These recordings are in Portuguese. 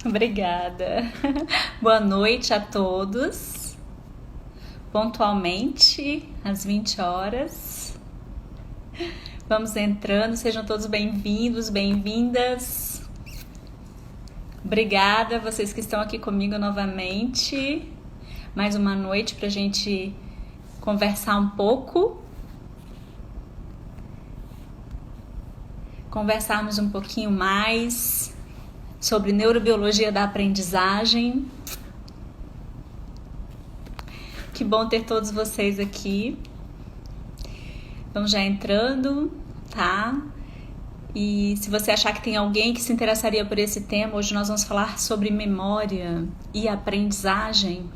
Obrigada. Boa noite a todos. Pontualmente, às 20 horas. Vamos entrando, sejam todos bem-vindos, bem-vindas. Obrigada a vocês que estão aqui comigo novamente. Mais uma noite para a gente conversar um pouco. Conversarmos um pouquinho mais sobre neurobiologia da aprendizagem. Que bom ter todos vocês aqui. Vamos já entrando, tá? E se você achar que tem alguém que se interessaria por esse tema, hoje nós vamos falar sobre memória e aprendizagem.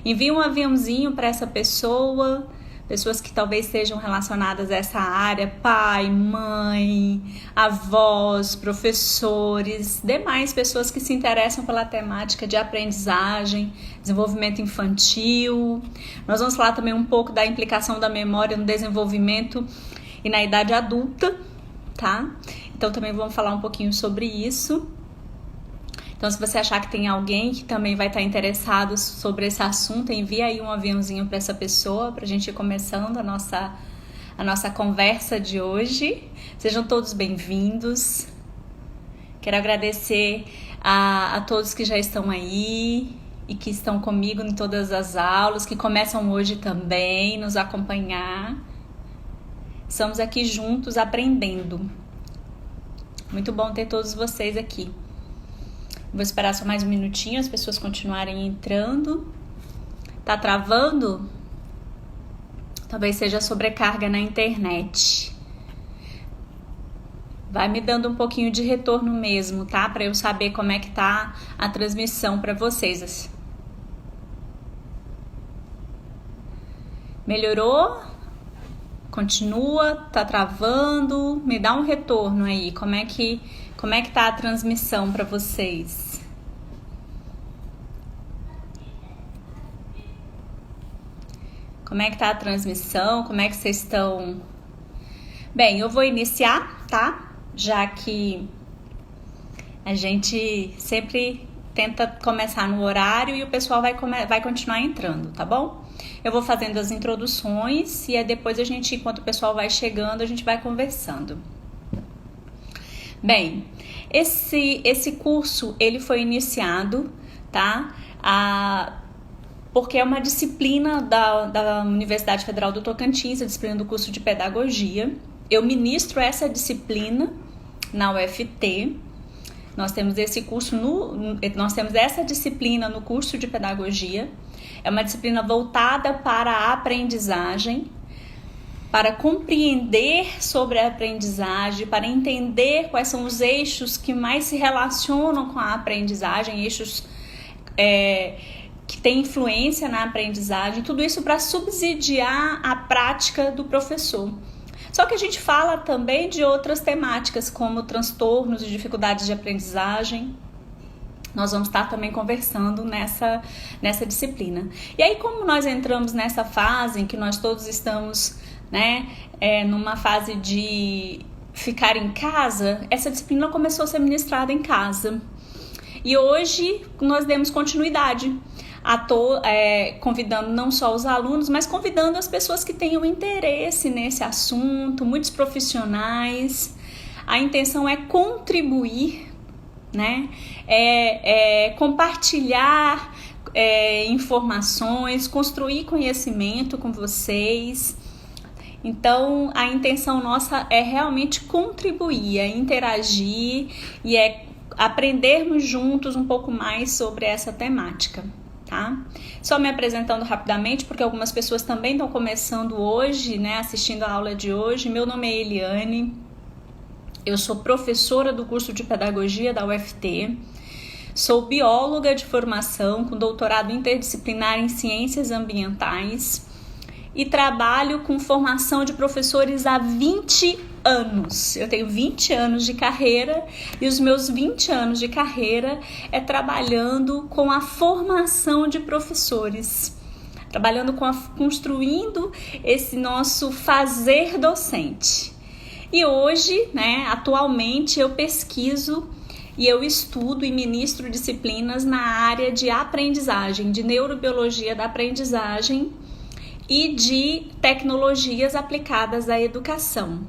Envie um aviãozinho para essa pessoa, pessoas que talvez sejam relacionadas a essa área, pai, mãe, avós, professores, demais pessoas que se interessam pela temática de aprendizagem, desenvolvimento infantil. Nós vamos falar também um pouco da implicação da memória no desenvolvimento e na idade adulta, tá? Então também vamos falar um pouquinho sobre isso. Então, se você achar que tem alguém que também vai estar interessado sobre esse assunto, envie aí um aviãozinho para essa pessoa, para a gente ir começando a nossa conversa de hoje. Sejam todos bem-vindos. Quero agradecer a todos que já estão aí e que estão comigo em todas as aulas, que começam hoje também, nos acompanhar. Estamos aqui juntos aprendendo. Muito bom ter todos vocês aqui. Vou esperar só mais um minutinho, as pessoas continuarem entrando. Tá travando? Talvez seja sobrecarga na internet. Vai me dando um pouquinho de retorno mesmo, tá? Para eu saber como é que tá a transmissão para vocês. Melhorou? Continua? Tá travando? Me dá um retorno aí. Como é que tá a transmissão para vocês? Como é que tá a transmissão? Como é que vocês estão? Bem, eu vou iniciar, tá? Já que a gente sempre tenta começar no horário e o pessoal vai continuar entrando, tá bom? Eu vou fazendo as introduções e aí depois enquanto o pessoal vai chegando, a gente vai conversando. Bem, esse curso, ele foi iniciado, tá? Porque é uma disciplina da Universidade Federal do Tocantins, a disciplina do curso de Pedagogia. Eu ministro essa disciplina na UFT. Nós temos nós temos essa disciplina no curso de Pedagogia. É uma disciplina voltada para a aprendizagem, para compreender sobre a aprendizagem, para entender quais são os eixos que mais se relacionam com a aprendizagem, eixos que têm influência na aprendizagem, tudo isso para subsidiar a prática do professor. Só que a gente fala também de outras temáticas, como transtornos e dificuldades de aprendizagem. Nós vamos estar também conversando nessa disciplina. E aí, como nós entramos nessa fase em que nós todos estamos, numa fase de ficar em casa, essa disciplina começou a ser ministrada em casa. E hoje nós demos continuidade, convidando não só os alunos, mas convidando as pessoas que tenham interesse nesse assunto, muitos profissionais. A intenção é contribuir, compartilhar informações, construir conhecimento com vocês. Então, a intenção nossa é realmente contribuir, é interagir e é aprendermos juntos um pouco mais sobre essa temática, tá? Só me apresentando rapidamente, porque algumas pessoas também estão começando hoje, assistindo a aula de hoje. Meu nome é Eliane, eu sou professora do curso de Pedagogia da UFT, sou bióloga de formação com doutorado interdisciplinar em Ciências Ambientais e trabalho com formação de professores há 20 anos. Eu tenho 20 anos de carreira e os meus 20 anos de carreira é trabalhando com a formação de professores, construindo esse nosso fazer docente. E hoje, atualmente, eu pesquiso e eu estudo e ministro disciplinas na área de aprendizagem, de neurobiologia da aprendizagem e de tecnologias aplicadas à educação.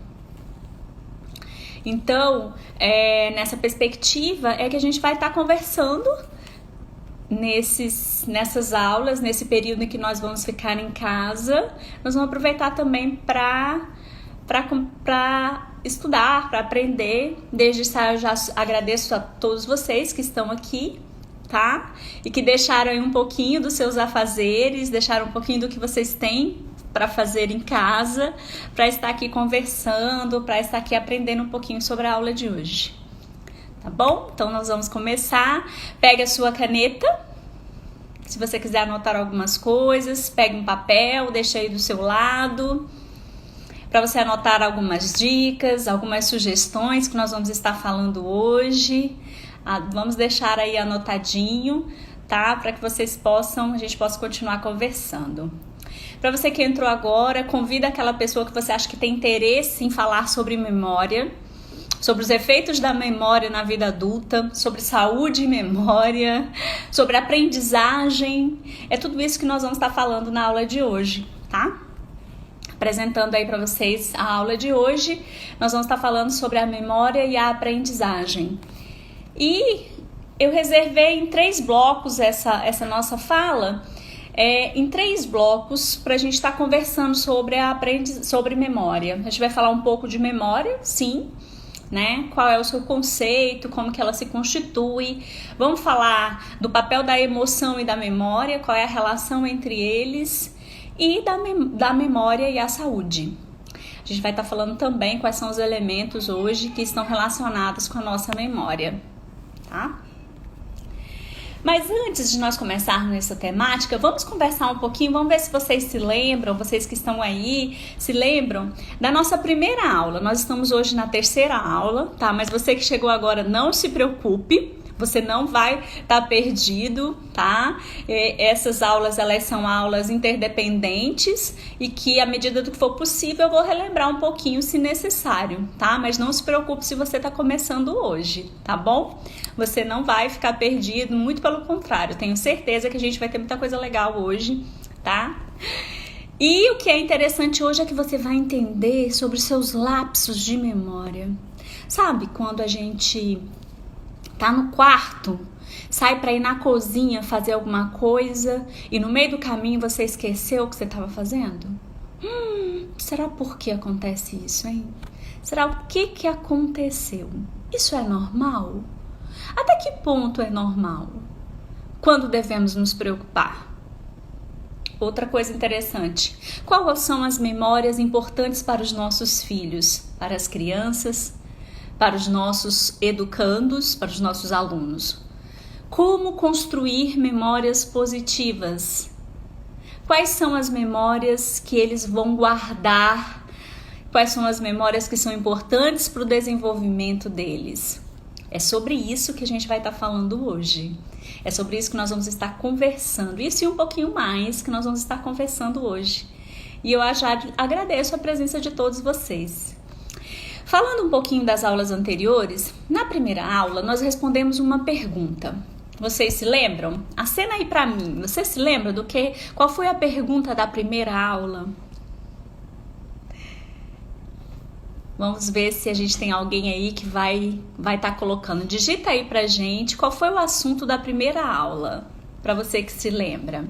Então, nessa perspectiva é que a gente vai estar conversando nessas aulas, nesse período em que nós vamos ficar em casa. Nós vamos aproveitar também para estudar, para aprender. Desde já eu já agradeço a todos vocês que estão aqui, tá? E que deixaram aí um pouquinho dos seus afazeres, deixaram um pouquinho do que vocês têm para fazer em casa, para estar aqui conversando, para estar aqui aprendendo um pouquinho sobre a aula de hoje. Tá bom? Então nós vamos começar. Pegue a sua caneta. Se você quiser anotar algumas coisas, pegue um papel, deixe aí do seu lado, para você anotar algumas dicas, algumas sugestões que nós vamos estar falando hoje. Vamos deixar aí anotadinho, tá? Para que a gente possa continuar conversando. Para você que entrou agora, convida aquela pessoa que você acha que tem interesse em falar sobre memória, sobre os efeitos da memória na vida adulta, sobre saúde e memória, sobre aprendizagem. É tudo isso que nós vamos estar falando na aula de hoje, tá? Apresentando aí para vocês a aula de hoje, nós vamos estar falando sobre a memória e a aprendizagem. E eu reservei em 3 blocos essa nossa fala, em 3 blocos para a gente estar conversando sobre memória. A gente vai falar um pouco de memória, sim, né? Qual é o seu conceito, como que ela se constitui. Vamos falar do papel da emoção e da memória, qual é a relação entre eles, e da memória e a saúde. A gente vai estar falando também quais são os elementos hoje que estão relacionados com a nossa memória, tá? Mas antes de nós começarmos nessa temática, vamos conversar um pouquinho, vamos ver se vocês se lembram, vocês que estão aí, se lembram da nossa primeira aula. Nós estamos hoje na 3ª aula, tá? Mas você que chegou agora, não se preocupe, você não vai estar perdido, tá? Essas aulas, elas são aulas interdependentes e que, à medida do que for possível, eu vou relembrar um pouquinho se necessário, tá? Mas não se preocupe se você está começando hoje, tá bom? Você não vai ficar perdido, muito pelo contrário. Tenho certeza que a gente vai ter muita coisa legal hoje, tá? E o que é interessante hoje é que você vai entender sobre os seus lapsos de memória. Sabe quando a gente tá no quarto, sai para ir na cozinha fazer alguma coisa e no meio do caminho você esqueceu o que você estava fazendo? Será por que acontece isso, hein? Será o que aconteceu? Isso é normal? Até que ponto é normal? Quando devemos nos preocupar? Outra coisa interessante, quais são as memórias importantes para os nossos filhos, para as crianças, para os nossos educandos, para os nossos alunos? Como construir memórias positivas? Quais são as memórias que eles vão guardar? Quais são as memórias que são importantes para o desenvolvimento deles? É sobre isso que a gente vai estar falando hoje. É sobre isso que nós vamos estar conversando. Isso e um pouquinho mais que nós vamos estar conversando hoje. E eu já agradeço a presença de todos vocês. Falando um pouquinho das aulas anteriores, na primeira aula nós respondemos uma pergunta. Vocês se lembram? Acena aí pra mim. Você se lembra qual foi a pergunta da primeira aula? Vamos ver se a gente tem alguém aí que vai estar colocando. Digita aí pra gente qual foi o assunto da primeira aula, para você que se lembra.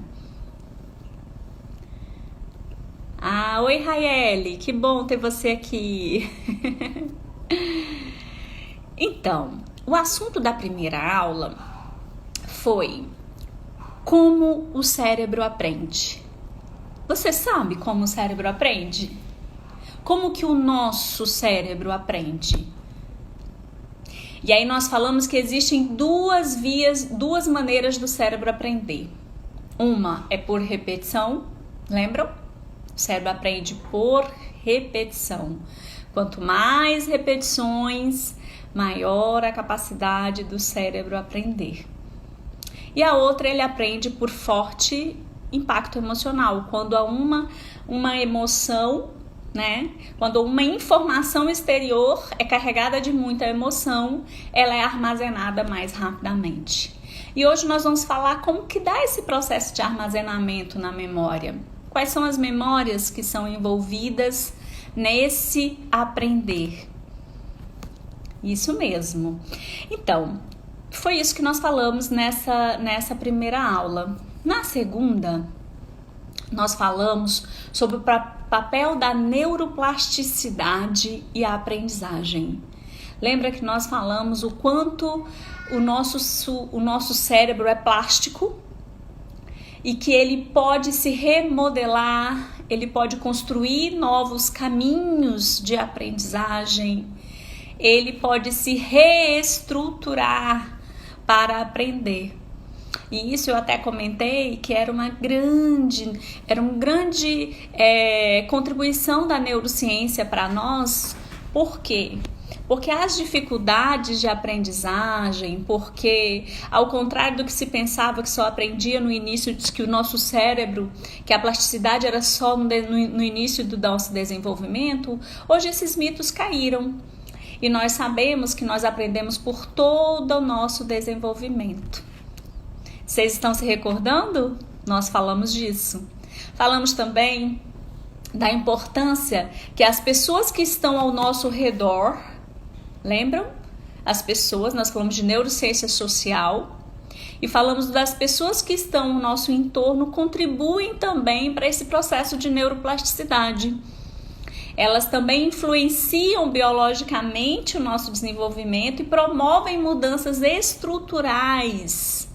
Oi, Raeli, que bom ter você aqui. Então, o assunto da primeira aula foi como o cérebro aprende. Você sabe como o cérebro aprende? Como que o nosso cérebro aprende? E aí nós falamos que existem duas maneiras do cérebro aprender. Uma é por repetição, lembram? O cérebro aprende por repetição. Quanto mais repetições, maior a capacidade do cérebro aprender. E a outra, ele aprende por forte impacto emocional. Quando há uma emoção né? Quando uma informação exterior é carregada de muita emoção, ela é armazenada mais rapidamente. E hoje nós vamos falar como que dá esse processo de armazenamento na memória. Quais são as memórias que são envolvidas nesse aprender? Isso mesmo. Então, foi isso que nós falamos nessa primeira aula. Na segunda, nós falamos sobre o papel da neuroplasticidade e a aprendizagem. Lembra que nós falamos o quanto o nosso cérebro é plástico e que ele pode se remodelar, ele pode construir novos caminhos de aprendizagem, ele pode se reestruturar para aprender. E isso eu até comentei que era uma grande contribuição da neurociência para nós. Por quê? Porque as dificuldades de aprendizagem, porque ao contrário do que se pensava que só aprendia no início, diz que o nosso cérebro, que a plasticidade era só no início do nosso desenvolvimento, hoje esses mitos caíram. E nós sabemos que nós aprendemos por todo o nosso desenvolvimento. Vocês estão se recordando? Nós falamos disso. Falamos também da importância que as pessoas que estão ao nosso redor, lembram? As pessoas, nós falamos de neurociência social e falamos das pessoas que estão no nosso entorno contribuem também para esse processo de neuroplasticidade. Elas também influenciam biologicamente o nosso desenvolvimento e promovem mudanças estruturais.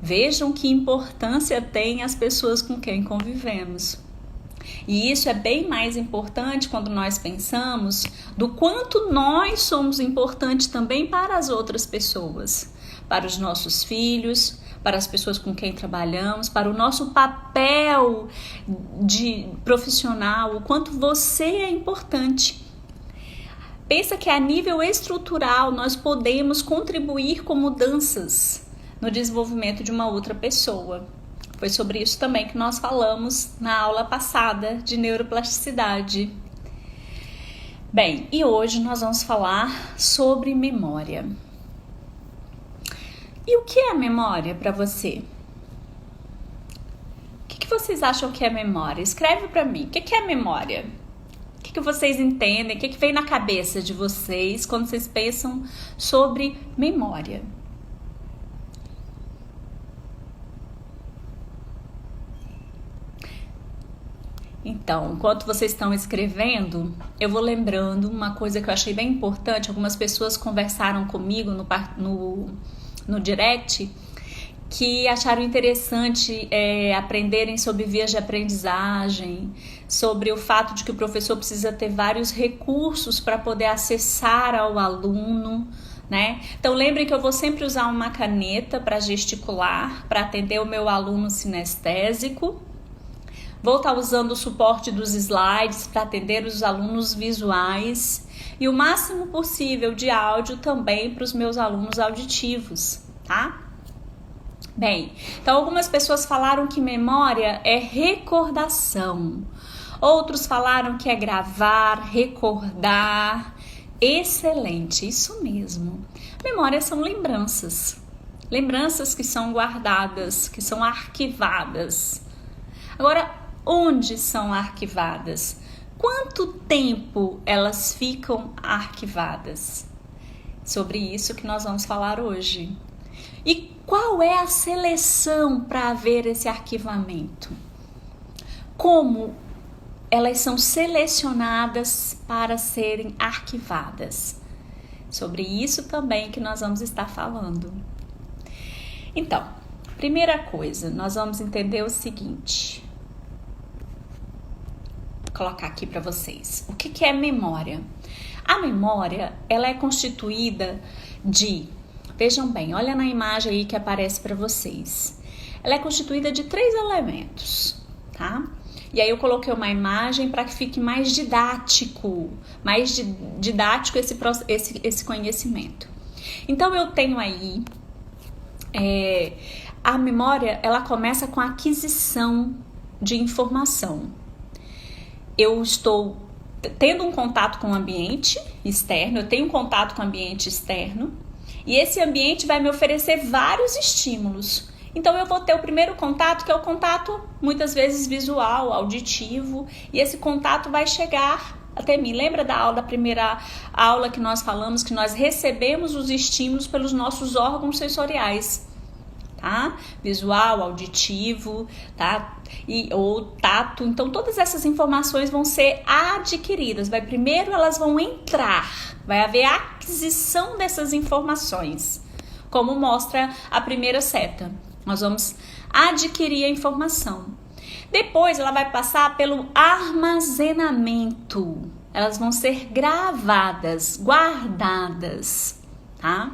Vejam que importância tem as pessoas com quem convivemos. E isso é bem mais importante quando nós pensamos do quanto nós somos importantes também para as outras pessoas, para os nossos filhos, para as pessoas com quem trabalhamos, para o nosso papel de profissional, o quanto você é importante. Pensa que a nível estrutural nós podemos contribuir com mudanças no desenvolvimento de uma outra pessoa. Foi sobre isso também que nós falamos na aula passada de neuroplasticidade. Bem, e hoje nós vamos falar sobre memória. E o que é memória para você? O que vocês acham que é memória? Escreve para mim. O que é memória? O que vocês entendem? O que vem na cabeça de vocês quando vocês pensam sobre memória? Então, enquanto vocês estão escrevendo, eu vou lembrando uma coisa que eu achei bem importante. Algumas pessoas conversaram comigo no direct que acharam interessante aprenderem sobre vias de aprendizagem, sobre o fato de que o professor precisa ter vários recursos para poder acessar ao aluno, né? Então lembrem que eu vou sempre usar uma caneta para gesticular, para atender o meu aluno sinestésico. Vou estar usando o suporte dos slides para atender os alunos visuais e o máximo possível de áudio também para os meus alunos auditivos, tá? Bem, então algumas pessoas falaram que memória é recordação, outros falaram que é gravar, recordar. Excelente, isso mesmo. Memórias são lembranças, lembranças que são guardadas, que são arquivadas. Agora, onde são arquivadas? Quanto tempo elas ficam arquivadas? Sobre isso que nós vamos falar hoje. E qual é a seleção para haver esse arquivamento? Como elas são selecionadas para serem arquivadas? Sobre isso também que nós vamos estar falando. Então, primeira coisa, nós vamos entender o seguinte. Vou colocar aqui para vocês. O que é memória? A memória, ela é constituída de... Vejam bem, olha na imagem aí que aparece para vocês. Ela é constituída de 3 elementos, tá? E aí eu coloquei uma imagem para que fique mais didático esse conhecimento. Então eu tenho aí a memória, ela começa com a aquisição de informação. eu estou tendo um contato com o ambiente externo, eu tenho um contato com o ambiente externo, e esse ambiente vai me oferecer vários estímulos. Então eu vou ter o primeiro contato, que é o contato muitas vezes visual, auditivo, e esse contato vai chegar até mim. Lembra da primeira aula que nós falamos que nós recebemos os estímulos pelos nossos órgãos sensoriais, tá? Visual, auditivo, tá? Ou tato. Então todas essas informações vão ser adquiridas. Primeiro elas vão entrar, vai haver aquisição dessas informações, como mostra a primeira seta. Nós vamos adquirir a informação. Depois ela vai passar pelo armazenamento. Elas vão ser gravadas, guardadas, tá?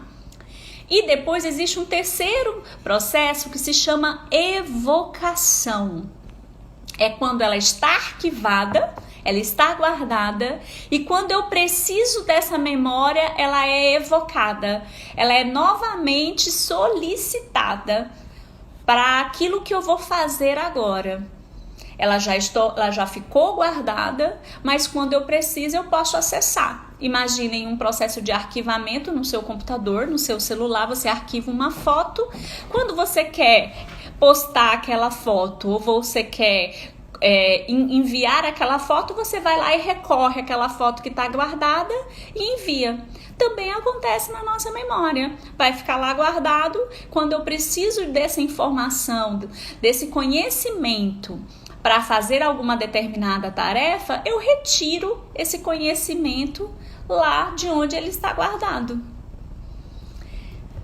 E depois existe um terceiro processo que se chama evocação. É quando ela está arquivada, ela está guardada, e quando eu preciso dessa memória, ela é evocada. Ela é novamente solicitada para aquilo que eu vou fazer agora. Ela já ficou guardada, mas quando eu preciso eu posso acessar. Imaginem um processo de arquivamento no seu computador, no seu celular, você arquiva uma foto. Quando você quer postar aquela foto ou você quer enviar aquela foto, você vai lá e recorre àquela foto que está guardada e envia. Também acontece na nossa memória. Vai ficar lá guardado. Quando eu preciso dessa informação, desse conhecimento para fazer alguma determinada tarefa, eu retiro esse conhecimento lá de onde ele está guardado.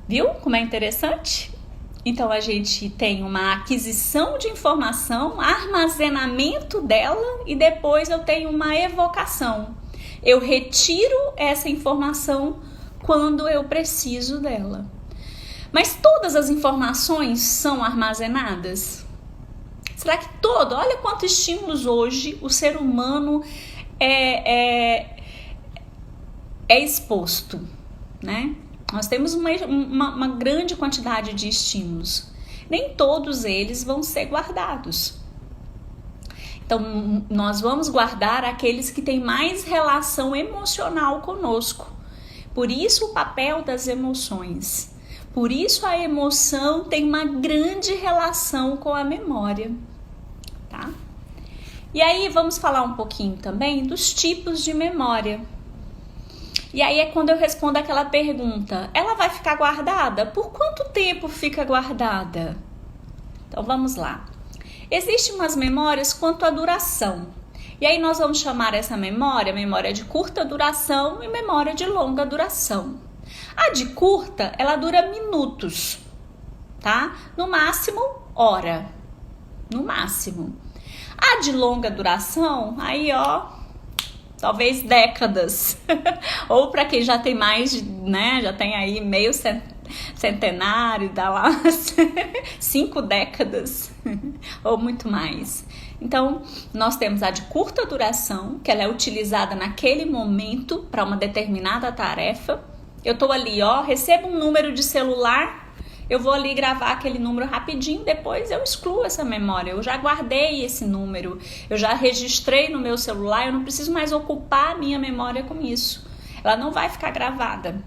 Viu como é interessante? Então a gente tem uma aquisição de informação, armazenamento dela e depois eu tenho uma evocação. Eu retiro essa informação quando eu preciso dela. Mas todas as informações são armazenadas? Será que olha quantos estímulos hoje o ser humano é exposto, né? Nós temos uma grande quantidade de estímulos. Nem todos eles vão ser guardados. Então, nós vamos guardar aqueles que têm mais relação emocional conosco. Por isso o papel das emoções. Por isso a emoção tem uma grande relação com a memória, tá? E aí vamos falar um pouquinho também dos tipos de memória. E aí é quando eu respondo aquela pergunta, ela vai ficar guardada? Por quanto tempo fica guardada? Então vamos lá. Existem umas memórias quanto à duração. E aí nós vamos chamar essa memória de curta duração e memória de longa duração. A de curta, ela dura minutos, tá? No máximo, hora. No máximo. A de longa duração, aí talvez décadas. Ou para quem já tem mais, né? Já tem aí meio centenário, dá lá 5 décadas ou muito mais. Então, nós temos a de curta duração, que ela é utilizada naquele momento para uma determinada tarefa. Eu tô ali, recebo um número de celular, eu vou ali gravar aquele número rapidinho, depois eu excluo essa memória. Eu já guardei esse número, eu já registrei no meu celular, eu não preciso mais ocupar a minha memória com isso. Ela não vai ficar gravada.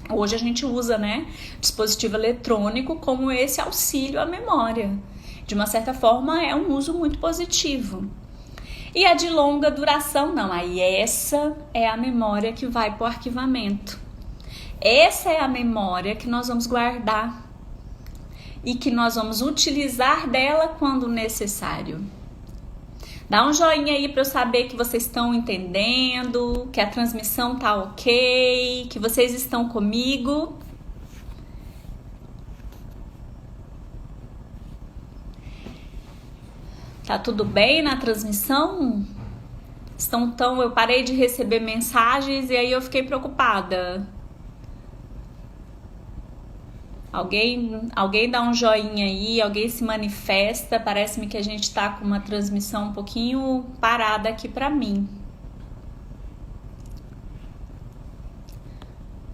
Hoje a gente usa, né, dispositivo eletrônico como esse auxílio à memória. De uma certa forma, é um uso muito positivo. E a de longa duração, não. Aí essa é a memória que vai para o arquivamento. Essa é a memória que nós vamos guardar e que nós vamos utilizar dela quando necessário. Dá um joinha aí para eu saber que vocês estão entendendo, que a transmissão tá ok, que vocês estão comigo. Tá tudo bem na transmissão? Eu parei de receber mensagens e aí eu fiquei preocupada. Alguém dá um joinha aí, alguém se manifesta. Parece-me que a gente tá com uma transmissão um pouquinho parada aqui pra mim.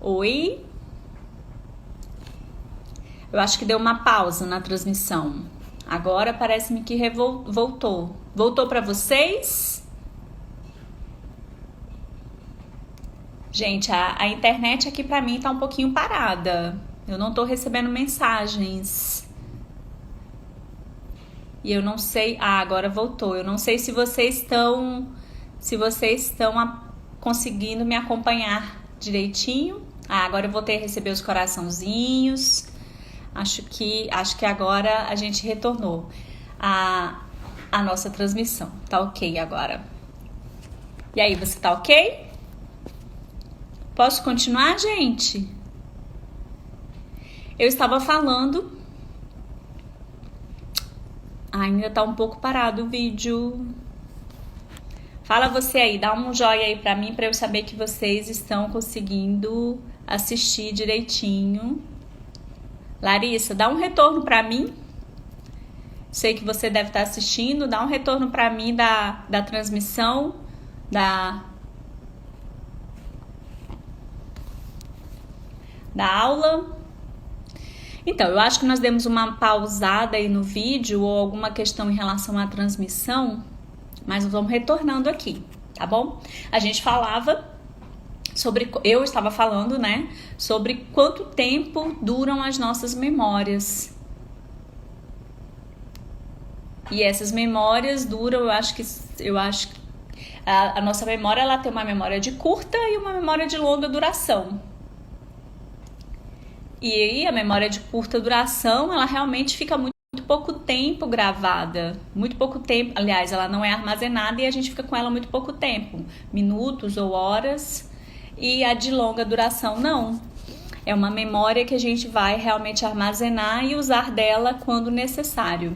Oi? Eu acho que deu uma pausa na transmissão. Agora parece-me que voltou. Voltou pra vocês? Gente, a internet aqui pra mim tá um pouquinho parada. Eu não tô recebendo mensagens. E eu não sei... Ah, agora voltou. Eu não sei se vocês estão... conseguindo me acompanhar direitinho. Ah, agora eu voltei a receber os coraçãozinhos. Acho que agora a gente retornou a nossa transmissão. Tá ok agora. E aí, você tá ok? Posso continuar, gente? Eu estava falando... Ainda tá um pouco parado o vídeo. Fala você aí, dá um joinha aí pra mim, pra eu saber que vocês estão conseguindo assistir direitinho. Larissa, dá um retorno pra mim. Sei que você deve estar assistindo. Dá um retorno pra mim da transmissão, da aula. Então, eu acho que nós demos uma pausada aí no vídeo ou alguma questão em relação à transmissão, mas vamos retornando aqui, tá bom? A gente falava sobre, eu estava falando, né, sobre quanto tempo duram as nossas memórias. E essas memórias duram, eu acho que a nossa memória, ela tem uma memória de curta e uma memória de longa duração. E aí a memória de curta duração, ela realmente fica muito pouco tempo gravada, muito pouco tempo, aliás, ela não é armazenada e a gente fica com ela muito pouco tempo, minutos ou horas, e a de longa duração não. É uma memória que a gente vai realmente armazenar e usar dela quando necessário.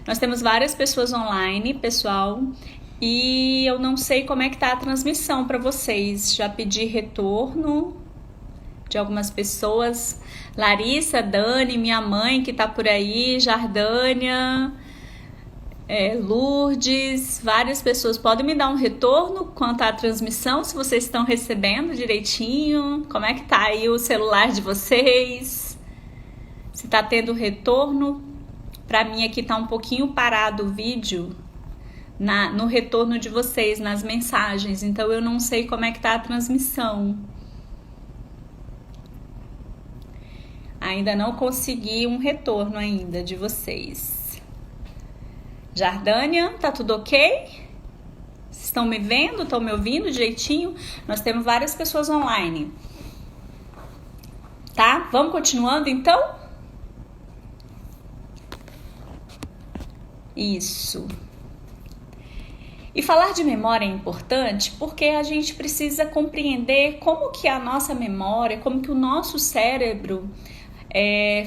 Nós temos várias pessoas online, pessoal, e eu não sei como é que tá a transmissão para vocês. Já pedi retorno de algumas pessoas. Larissa, Dani, minha mãe que tá por aí, Jardânia, Lourdes, várias pessoas. Podem me dar um retorno quanto à transmissão, se vocês estão recebendo direitinho, como é que tá aí o celular de vocês, se tá tendo retorno. Pra mim aqui tá um pouquinho parado o vídeo no retorno de vocês, nas mensagens, então eu não sei como é que tá a transmissão. Ainda não consegui um retorno ainda de vocês. Jardânia, tá tudo ok? Vocês estão me vendo? Estão me ouvindo direitinho? Nós temos várias pessoas online. Tá? Vamos continuando então? Isso. E falar de memória é importante porque a gente precisa compreender como que a nossa memória, como que o nosso cérebro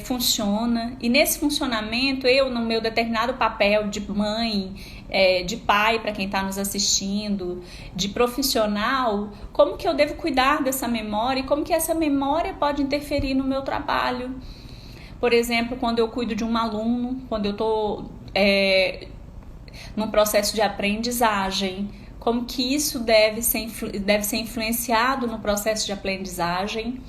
funciona. E nesse funcionamento, eu, no meu determinado papel de mãe, de pai, para quem está nos assistindo, de profissional, como que eu devo cuidar dessa memória e como que essa memória pode interferir no meu trabalho. Por exemplo, quando eu cuido de um aluno, quando eu estou num processo de aprendizagem, como que isso deve ser influenciado no processo de aprendizagem.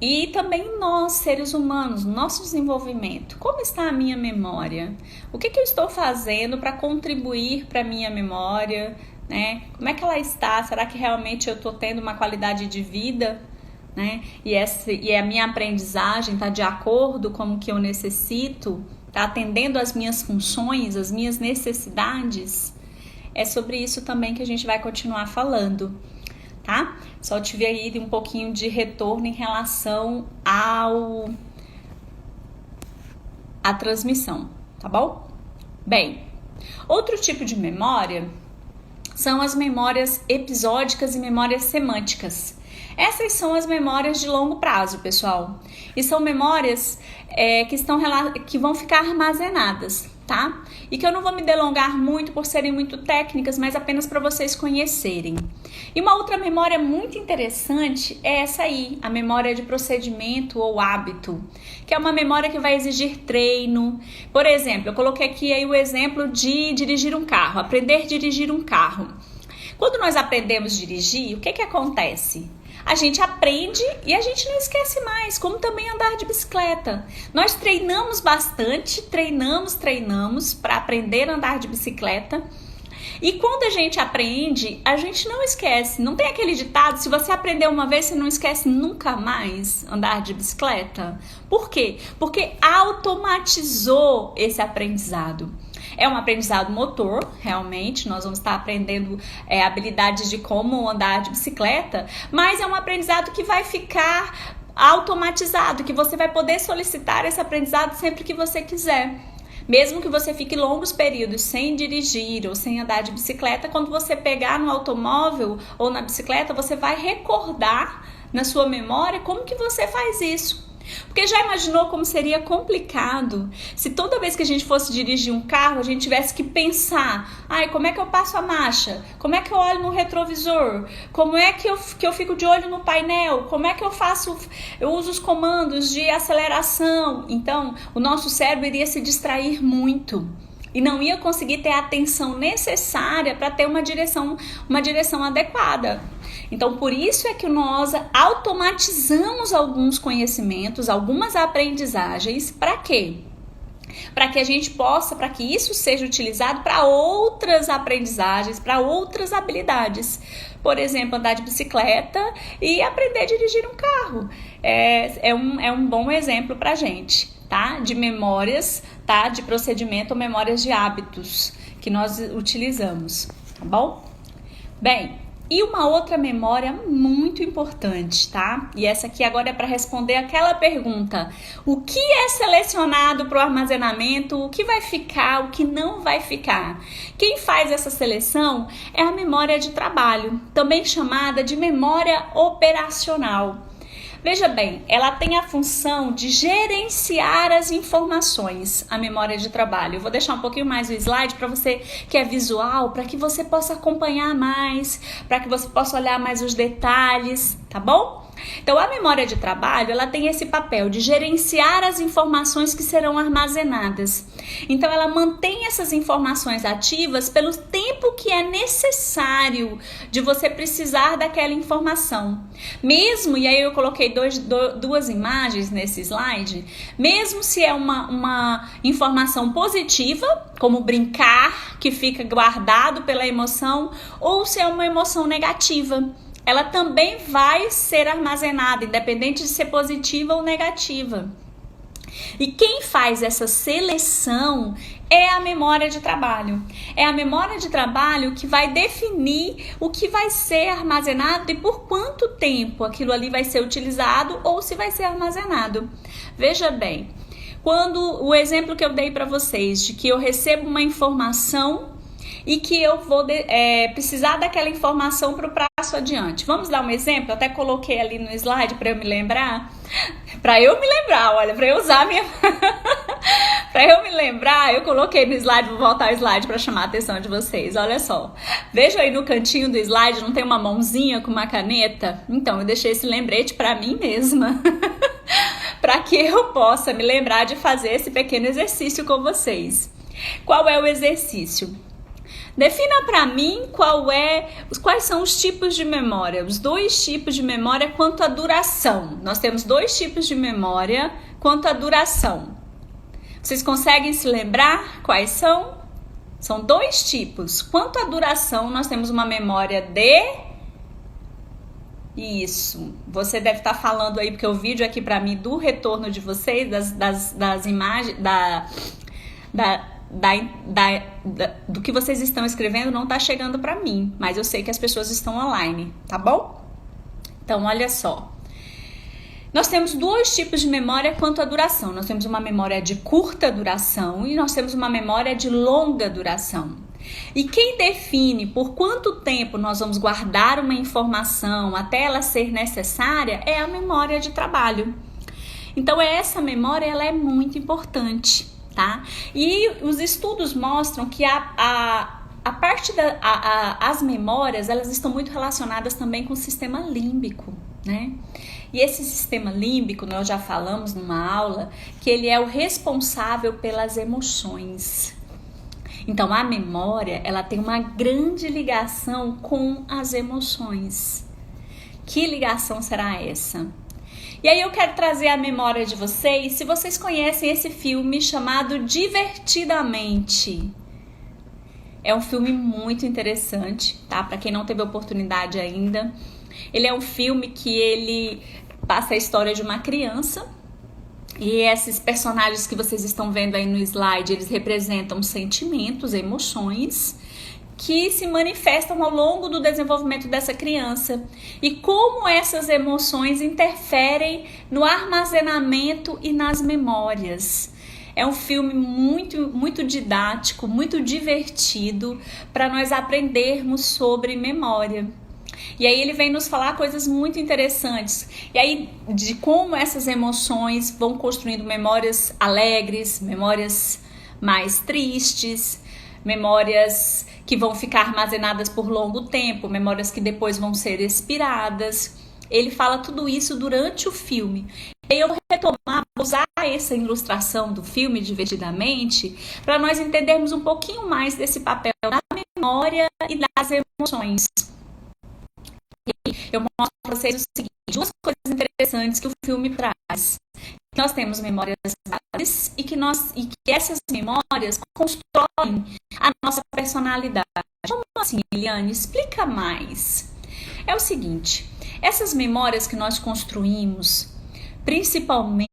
E também nós, seres humanos, nosso desenvolvimento. Como está a minha memória? O que eu estou fazendo para contribuir para a minha memória? Né? Como é que ela está? Será que realmente eu estou tendo uma qualidade de vida? Né? E a minha aprendizagem está de acordo com o que eu necessito? Está atendendo às minhas funções, às minhas necessidades? É sobre isso também que a gente vai continuar falando, tá? Só tive aí um pouquinho de retorno em relação à transmissão, tá bom? Bem, outro tipo de memória são as memórias episódicas e memórias semânticas. Essas são as memórias de longo prazo, pessoal. E são memórias que vão ficar armazenadas, tá? E que eu não vou me delongar muito por serem muito técnicas, mas apenas para vocês conhecerem. E uma outra memória muito interessante é essa aí, a memória de procedimento ou hábito, que é uma memória que vai exigir treino. Por exemplo, eu coloquei aqui aí o exemplo de dirigir um carro, aprender a dirigir um carro. Quando nós aprendemos a dirigir, o que acontece? A gente aprende e a gente não esquece mais, como também andar de bicicleta. Nós treinamos bastante, treinamos para aprender a andar de bicicleta. E quando a gente aprende, a gente não esquece. Não tem aquele ditado, se você aprender uma vez, você não esquece nunca mais andar de bicicleta? Por quê? Porque automatizou esse aprendizado. É um aprendizado motor, realmente, nós vamos estar aprendendo habilidades de como andar de bicicleta, mas é um aprendizado que vai ficar automatizado, que você vai poder solicitar esse aprendizado sempre que você quiser. Mesmo que você fique longos períodos sem dirigir ou sem andar de bicicleta, quando você pegar no automóvel ou na bicicleta, você vai recordar na sua memória como que você faz isso. Porque já imaginou como seria complicado se toda vez que a gente fosse dirigir um carro, a gente tivesse que pensar: ai, como é que eu passo a marcha? Como é que eu olho no retrovisor? Como é que eu fico de olho no painel? Como é que eu uso os comandos de aceleração? Então, o nosso cérebro iria se distrair muito e não ia conseguir ter a atenção necessária para ter uma direção adequada. Então, por isso é que nós automatizamos alguns conhecimentos, algumas aprendizagens, para quê? Para que a gente possa, para que isso seja utilizado para outras aprendizagens, para outras habilidades. Por exemplo, andar de bicicleta e aprender a dirigir um carro. É um bom exemplo para a gente, tá? De memórias, tá? De procedimento ou memórias de hábitos que nós utilizamos, tá bom? Bem, e uma outra memória muito importante, tá? E essa aqui agora é para responder aquela pergunta: o que é selecionado para o armazenamento, o que vai ficar, o que não vai ficar? Quem faz essa seleção é a memória de trabalho, também chamada de memória operacional. Veja bem, ela tem a função de gerenciar as informações, a memória de trabalho. Eu vou deixar um pouquinho mais o slide para você que é visual, para que você possa acompanhar mais, para que você possa olhar mais os detalhes, tá bom? Então, a memória de trabalho, ela tem esse papel de gerenciar as informações que serão armazenadas. Então, ela mantém essas informações ativas pelo tempo que é necessário de você precisar daquela informação. Mesmo, e aí eu coloquei duas imagens nesse slide, mesmo se é uma informação positiva, como brincar, que fica guardado pela emoção, ou se é uma emoção negativa, ela também vai ser armazenada, independente de ser positiva ou negativa. E quem faz essa seleção é a memória de trabalho. É a memória de trabalho que vai definir o que vai ser armazenado e por quanto tempo aquilo ali vai ser utilizado ou se vai ser armazenado. Veja bem, quando o exemplo que eu dei para vocês de que eu recebo uma informação e que eu vou precisar daquela informação para o passo adiante. Vamos dar um exemplo? Eu até coloquei ali no slide para eu me lembrar. Para eu usar minha... Para eu me lembrar, eu coloquei no slide, vou voltar ao slide para chamar a atenção de vocês. Olha só. Veja aí no cantinho do slide, não tem uma mãozinha com uma caneta? Então, eu deixei esse lembrete para mim mesma. Para que eu possa me lembrar de fazer esse pequeno exercício com vocês. Qual é o exercício? Defina para mim quais são os tipos de memória, os dois tipos de memória quanto à duração. Nós temos dois tipos de memória quanto à duração. Vocês conseguem se lembrar quais são? São dois tipos. Quanto à duração, nós temos uma memória de... Isso. Você deve estar falando aí, porque o vídeo aqui para mim do retorno de vocês, das imagens, do que vocês estão escrevendo não está chegando para mim, mas eu sei que as pessoas estão online, tá bom? Então, olha só. Nós temos dois tipos de memória quanto à duração. Nós temos uma memória de curta duração e nós temos uma memória de longa duração. E quem define por quanto tempo nós vamos guardar uma informação até ela ser necessária é a memória de trabalho. Então, essa memória ela é muito importante. Tá? E os estudos mostram que as memórias elas estão muito relacionadas também com o sistema límbico, né? E esse sistema límbico, nós já falamos numa aula, que ele é o responsável pelas emoções. Então, a memória, ela tem uma grande ligação com as emoções. Que ligação será essa? E aí eu quero trazer a memória de vocês, se vocês conhecem esse filme chamado Divertidamente. É um filme muito interessante, tá? Para quem não teve oportunidade ainda. Ele é um filme que ele passa a história de uma criança. E esses personagens que vocês estão vendo aí no slide, eles representam sentimentos, emoções que se manifestam ao longo do desenvolvimento dessa criança e como essas emoções interferem no armazenamento e nas memórias. É um filme muito didático, muito divertido para nós aprendermos sobre memória. E aí ele vem nos falar coisas muito interessantes. E aí de como essas emoções vão construindo memórias alegres, memórias mais tristes, memórias que vão ficar armazenadas por longo tempo, memórias que depois vão ser expiradas. Ele fala tudo isso durante o filme. E eu vou retomar, usar essa ilustração do filme divertidamente para nós entendermos um pouquinho mais desse papel da memória e das emoções. Eu mostro para vocês o seguinte, duas coisas interessantes que o filme traz. Nós temos memórias bases e que essas memórias constroem a nossa personalidade. Como assim, Eliane? Explica mais. É o seguinte, essas memórias que nós construímos, principalmente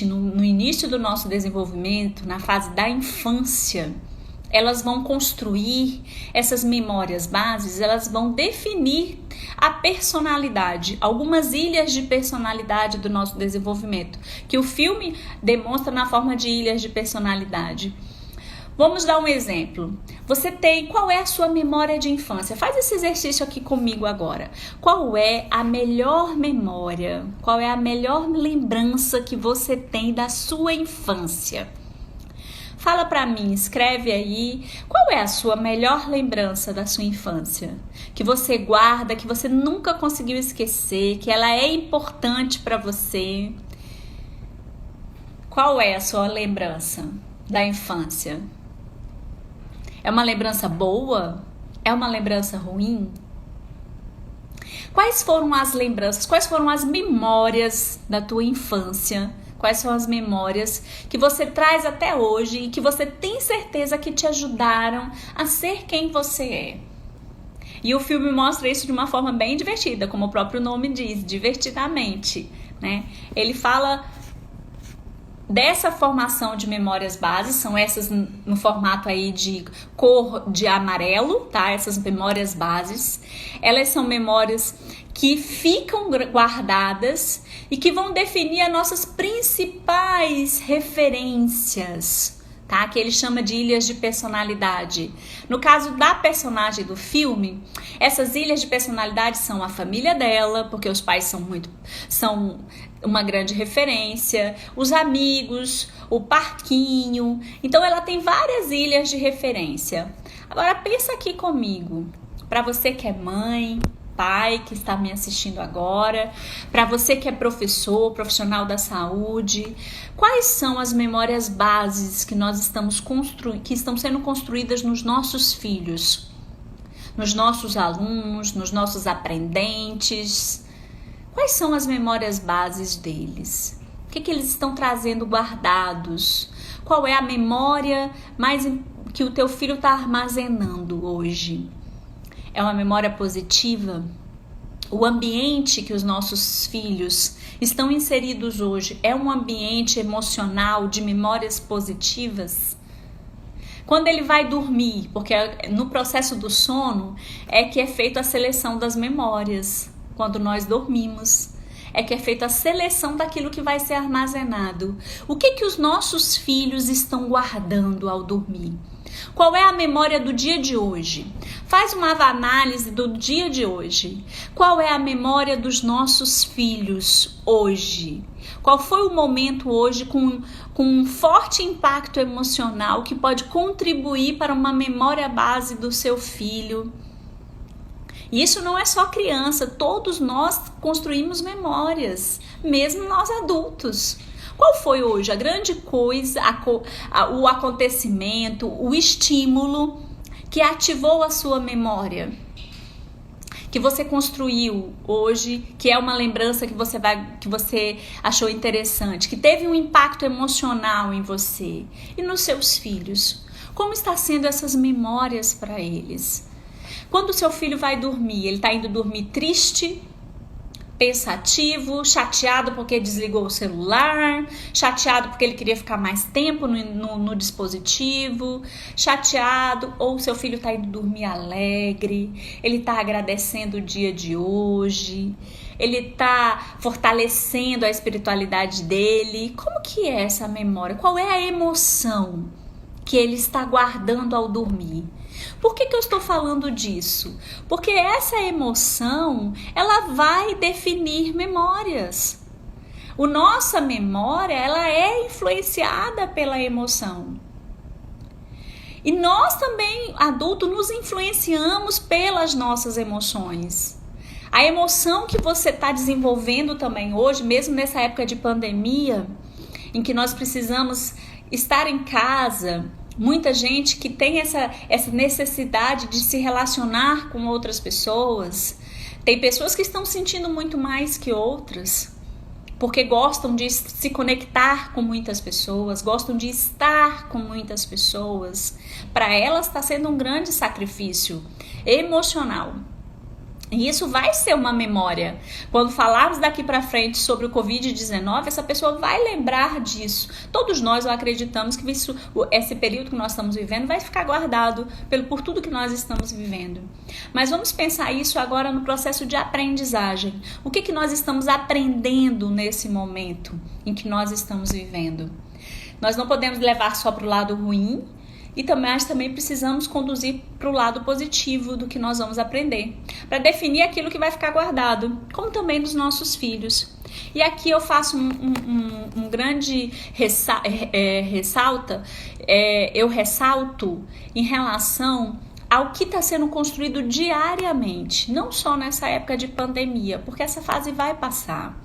no início do nosso desenvolvimento, na fase da infância, elas vão construir essas memórias bases, elas vão definir a personalidade, algumas ilhas de personalidade do nosso desenvolvimento, que o filme demonstra na forma de ilhas de personalidade. Vamos dar um exemplo. Qual é a sua memória de infância? Faz esse exercício aqui comigo agora. Qual é a melhor memória? Qual é a melhor lembrança que você tem da sua infância? Fala pra mim, escreve aí, qual é a sua melhor lembrança da sua infância? Que você guarda, que você nunca conseguiu esquecer, que ela é importante pra você. Qual é a sua lembrança da infância? É uma lembrança boa? É uma lembrança ruim? Quais foram as lembranças, quais foram as memórias da tua infância? Quais são as memórias que você traz até hoje e que você tem certeza que te ajudaram a ser quem você é? E o filme mostra isso de uma forma bem divertida, como o próprio nome diz, divertidamente, né? Ele fala dessa formação de memórias bases, são essas no formato aí de cor de amarelo, tá? Essas memórias bases, elas são memórias que ficam guardadas e que vão definir as nossas principais referências, tá? Que ele chama de ilhas de personalidade. No caso da personagem do filme, essas ilhas de personalidade são a família dela, porque os pais são uma grande referência, os amigos, o parquinho. Então ela tem várias ilhas de referência. Agora pensa aqui comigo, para você que é mãe, pai que está me assistindo agora, para você que é professor, profissional da saúde, quais são as memórias bases que nós que estão sendo construídas nos nossos filhos, nos nossos alunos, nos nossos aprendentes? Quais são as memórias bases deles? O que eles estão trazendo guardados? Qual é a memória que o teu filho está armazenando hoje? É uma memória positiva? O ambiente que os nossos filhos estão inseridos hoje é um ambiente emocional de memórias positivas? Quando ele vai dormir, porque no processo do sono é que é feita a seleção das memórias. Quando nós dormimos, é que é feita a seleção daquilo que vai ser armazenado. O que os nossos filhos estão guardando ao dormir? Qual é a memória do dia de hoje? Faz uma análise do dia de hoje. Qual é a memória dos nossos filhos hoje? Qual foi o momento hoje com um forte impacto emocional que pode contribuir para uma memória base do seu filho? E isso não é só criança, todos nós construímos memórias, mesmo nós adultos. Qual foi hoje a grande coisa, o acontecimento, o estímulo que ativou a sua memória? Que você construiu hoje, que é uma lembrança que você achou interessante, que teve um impacto emocional em você e nos seus filhos. Como está sendo essas memórias para eles? Quando o seu filho vai dormir, ele está indo dormir triste, pensativo, chateado porque desligou o celular, chateado porque ele queria ficar mais tempo no dispositivo, chateado, ou seu filho está indo dormir alegre, ele está agradecendo o dia de hoje, ele está fortalecendo a espiritualidade dele. Como que é essa memória? Qual é a emoção que ele está guardando ao dormir? Por que eu estou falando disso? Porque essa emoção, ela vai definir memórias. A nossa memória, ela é influenciada pela emoção. E nós também, adultos, nos influenciamos pelas nossas emoções. A emoção que você está desenvolvendo também hoje, mesmo nessa época de pandemia, em que nós precisamos estar em casa, muita gente que tem essa necessidade de se relacionar com outras pessoas. Tem pessoas que estão sentindo muito mais que outras, porque gostam de se conectar com muitas pessoas, gostam de estar com muitas pessoas. Para elas está sendo um grande sacrifício emocional. E isso vai ser uma memória. Quando falarmos daqui para frente sobre o Covid-19, essa pessoa vai lembrar disso. Todos nós acreditamos que esse período que nós estamos vivendo vai ficar guardado por tudo que nós estamos vivendo. Mas vamos pensar isso agora no processo de aprendizagem. O que nós estamos aprendendo nesse momento em que nós estamos vivendo? Nós não podemos levar só para o lado ruim, mas também precisamos conduzir para o lado positivo do que nós vamos aprender, para definir aquilo que vai ficar guardado, como também dos nossos filhos. E aqui eu faço um grande ressalto em relação ao que está sendo construído diariamente, não só nessa época de pandemia, porque essa fase vai passar.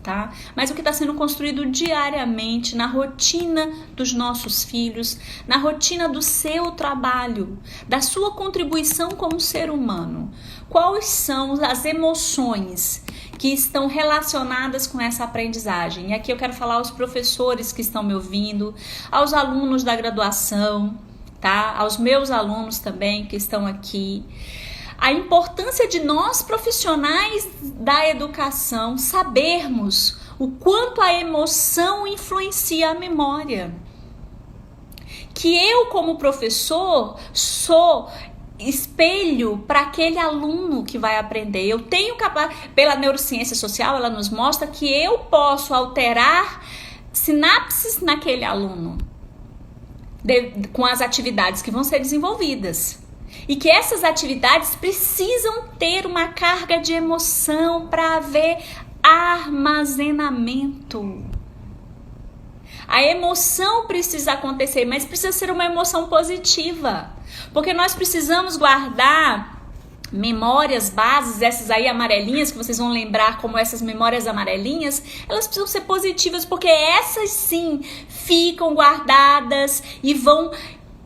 Tá? Mas o que está sendo construído diariamente na rotina dos nossos filhos, na rotina do seu trabalho, da sua contribuição como ser humano. Quais são as emoções que estão relacionadas com essa aprendizagem? E aqui eu quero falar aos professores que estão me ouvindo, aos alunos da graduação, tá? Aos meus alunos também que estão aqui. A importância de nós, profissionais da educação, sabermos o quanto a emoção influencia a memória. Que eu, como professor, sou espelho para aquele aluno que vai aprender. Eu tenho pela neurociência social, ela nos mostra que eu posso alterar sinapses naquele aluno com as atividades que vão ser desenvolvidas. E que essas atividades precisam ter uma carga de emoção para haver armazenamento. A emoção precisa acontecer, mas precisa ser uma emoção positiva. Porque nós precisamos guardar memórias bases, essas aí amarelinhas, que vocês vão lembrar como essas memórias amarelinhas, elas precisam ser positivas, porque essas sim ficam guardadas e vão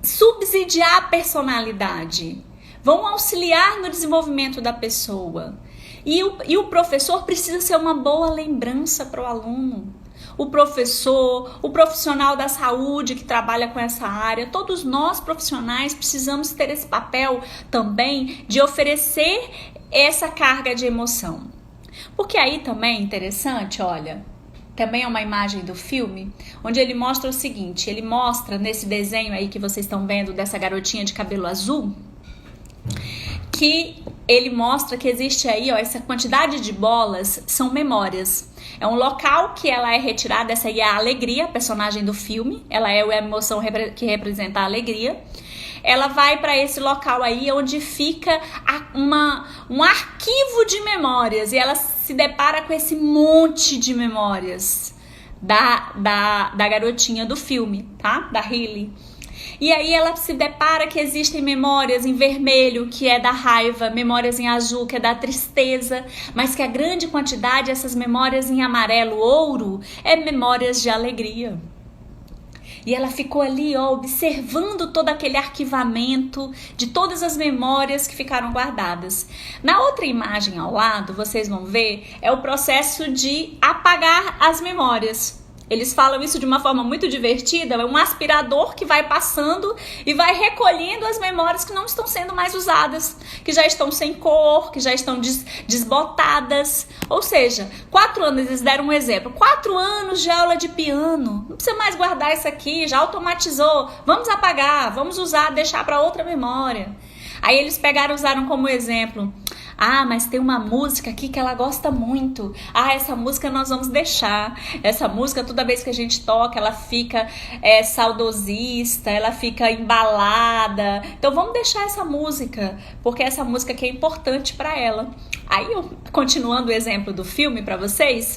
subsidiar a personalidade, vão auxiliar no desenvolvimento da pessoa. E o professor precisa ser uma boa lembrança para o aluno. O professor, o profissional da saúde que trabalha com essa área, todos nós profissionais precisamos ter esse papel também de oferecer essa carga de emoção. Porque aí também é interessante, olha, também é uma imagem do filme, onde ele mostra o seguinte, ele mostra nesse desenho aí que vocês estão vendo dessa garotinha de cabelo azul, que ele mostra que existe aí, ó, essa quantidade de bolas são memórias. É um local que ela é retirada, essa aí é a alegria, a personagem do filme, ela é a emoção que representa a alegria. Ela vai para esse local aí onde fica um arquivo de memórias e ela se depara com esse monte de memórias da garotinha do filme, tá? Da Hailey. E aí ela se depara que existem memórias em vermelho, que é da raiva, memórias em azul, que é da tristeza, mas que a grande quantidade dessas memórias em amarelo, ouro, é memórias de alegria. E ela ficou ali, ó, observando todo aquele arquivamento de todas as memórias que ficaram guardadas. Na outra imagem ao lado, vocês vão ver, é o processo de apagar as memórias. Eles falam isso de uma forma muito divertida, é um aspirador que vai passando e vai recolhendo as memórias que não estão sendo mais usadas, que já estão sem cor, que já estão desbotadas. Ou seja, 4 anos, eles deram um exemplo, 4 anos de aula de piano, não precisa mais guardar isso aqui, já automatizou, vamos apagar, vamos usar, deixar para outra memória. Aí eles pegaram e usaram como exemplo, mas tem uma música aqui que ela gosta muito. Essa música nós vamos deixar. Essa música, toda vez que a gente toca, ela fica saudosista, ela fica embalada. Então vamos deixar essa música, porque essa música aqui é importante para ela. Aí, continuando o exemplo do filme para vocês,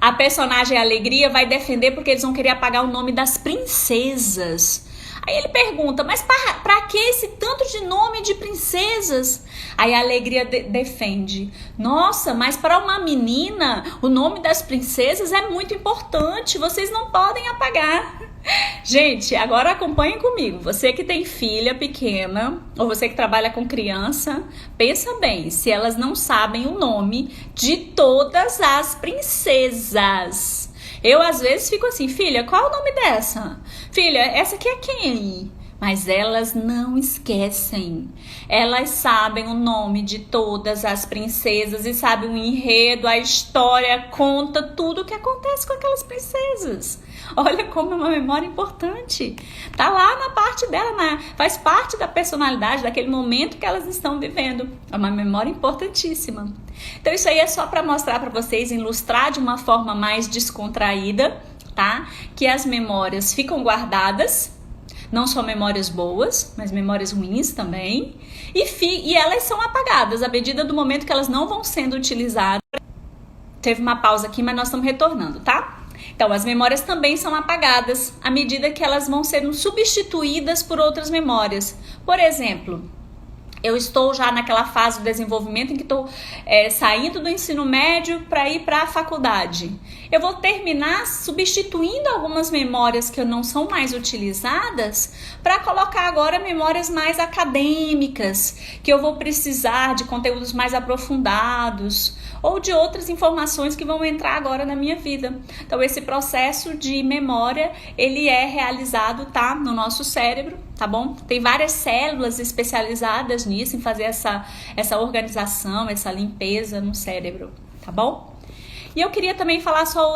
a personagem Alegria vai defender porque eles vão querer apagar o nome das princesas. Aí ele pergunta, mas pra que esse tanto de nome de princesas? Aí a Alegria defende, nossa, mas para uma menina, o nome das princesas é muito importante, vocês não podem apagar. Gente, agora acompanhem comigo, você que tem filha pequena, ou você que trabalha com criança, pensa bem, se elas não sabem o nome de todas as princesas. Eu, às vezes, fico assim, filha, qual é o nome dessa? Filha, essa aqui é quem? Mas elas não esquecem. Elas sabem o nome de todas as princesas e sabem o enredo, a história, conta tudo o que acontece com aquelas princesas. Olha como é uma memória importante. Tá lá na parte dela, faz parte da personalidade, daquele momento que elas estão vivendo. É uma memória importantíssima. Então isso aí é só para mostrar para vocês, ilustrar de uma forma mais descontraída, tá? Que as memórias ficam guardadas, não só memórias boas, mas memórias ruins também, e elas são apagadas à medida do momento que elas não vão sendo utilizadas. Teve uma pausa aqui, mas nós estamos retornando, tá? Então, as memórias também são apagadas à medida que elas vão sendo substituídas por outras memórias. Por exemplo, eu estou já naquela fase do desenvolvimento em que estou saindo do ensino médio para ir para a faculdade. Eu vou terminar substituindo algumas memórias que não são mais utilizadas para colocar agora memórias mais acadêmicas, que eu vou precisar de conteúdos mais aprofundados ou de outras informações que vão entrar agora na minha vida. Então, esse processo de memória, ele é realizado, tá, no nosso cérebro, tá bom? Tem várias células especializadas nisso, em fazer essa organização, essa limpeza no cérebro, tá bom? E eu queria também falar só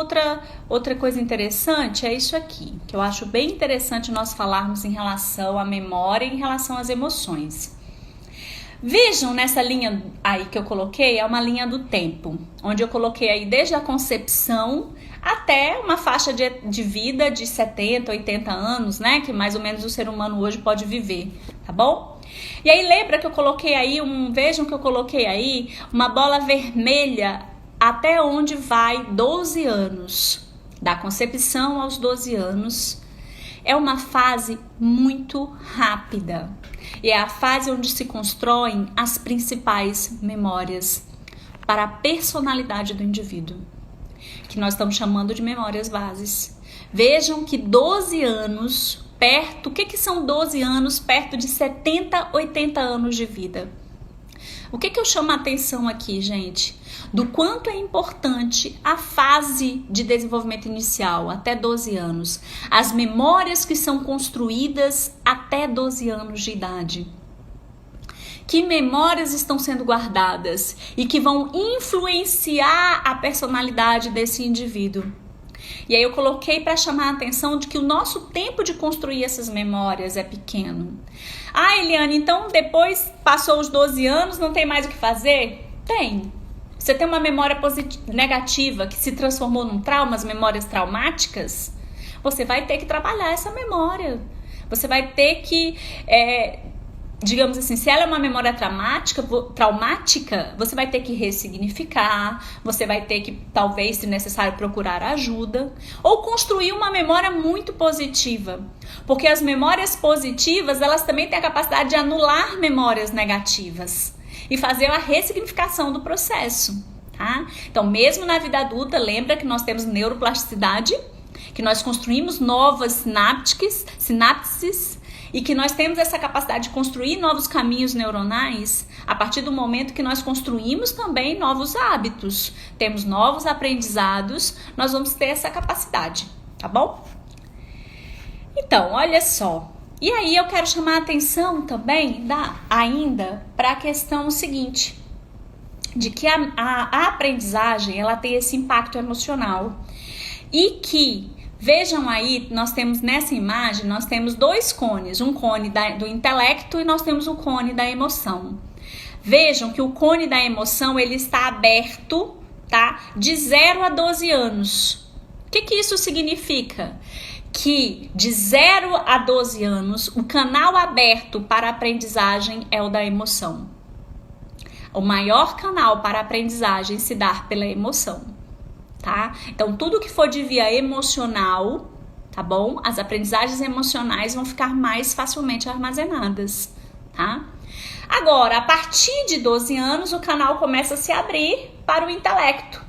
outra coisa interessante, é isso aqui, que eu acho bem interessante nós falarmos em relação à memória e em relação às emoções. Vejam nessa linha aí que eu coloquei, é uma linha do tempo, onde eu coloquei aí desde a concepção até uma faixa de vida de 70, 80 anos, né? Que mais ou menos o ser humano hoje pode viver, tá bom? E aí lembra que eu coloquei aí, vejam que eu coloquei aí uma bola vermelha até onde vai 12 anos, da concepção aos 12 anos. É uma fase muito rápida e é a fase onde se constroem as principais memórias para a personalidade do indivíduo, que nós estamos chamando de memórias bases. Vejam que 12 anos perto, o que são 12 anos perto de 70, 80 anos de vida? O que eu chamo a atenção aqui, gente? Do quanto é importante a fase de desenvolvimento inicial, até 12 anos. As memórias que são construídas até 12 anos de idade. Que memórias estão sendo guardadas e que vão influenciar a personalidade desse indivíduo. E aí eu coloquei para chamar a atenção de que o nosso tempo de construir essas memórias é pequeno. Eliane, então depois passou os 12 anos, não tem mais o que fazer? Tem. Você tem uma memória negativa que se transformou num trauma, as memórias traumáticas, você vai ter que trabalhar essa memória. Você vai ter que, digamos assim, se ela é uma memória traumática, você vai ter que ressignificar, você vai ter que, talvez, se necessário, procurar ajuda, ou construir uma memória muito positiva. Porque as memórias positivas, elas também têm a capacidade de anular memórias negativas e fazer a ressignificação do processo, tá? Então, mesmo na vida adulta, lembra que nós temos neuroplasticidade, que nós construímos novas sinapses e que nós temos essa capacidade de construir novos caminhos neuronais a partir do momento que nós construímos também novos hábitos, temos novos aprendizados, nós vamos ter essa capacidade, tá bom? Então, olha só. E aí eu quero chamar a atenção também ainda para a questão seguinte, de que a aprendizagem ela tem esse impacto emocional e que, vejam aí, nós temos nessa imagem, nós temos dois cones, um cone do intelecto e nós temos o cone da emoção. Vejam que o cone da emoção ele está aberto, tá? De 0 a 12 anos. O que isso significa? Que de 0 a 12 anos, o canal aberto para a aprendizagem é o da emoção. O maior canal para a aprendizagem se dá pela emoção, tá? Então, tudo que for de via emocional, tá bom? As aprendizagens emocionais vão ficar mais facilmente armazenadas, tá? Agora, a partir de 12 anos, o canal começa a se abrir para o intelecto.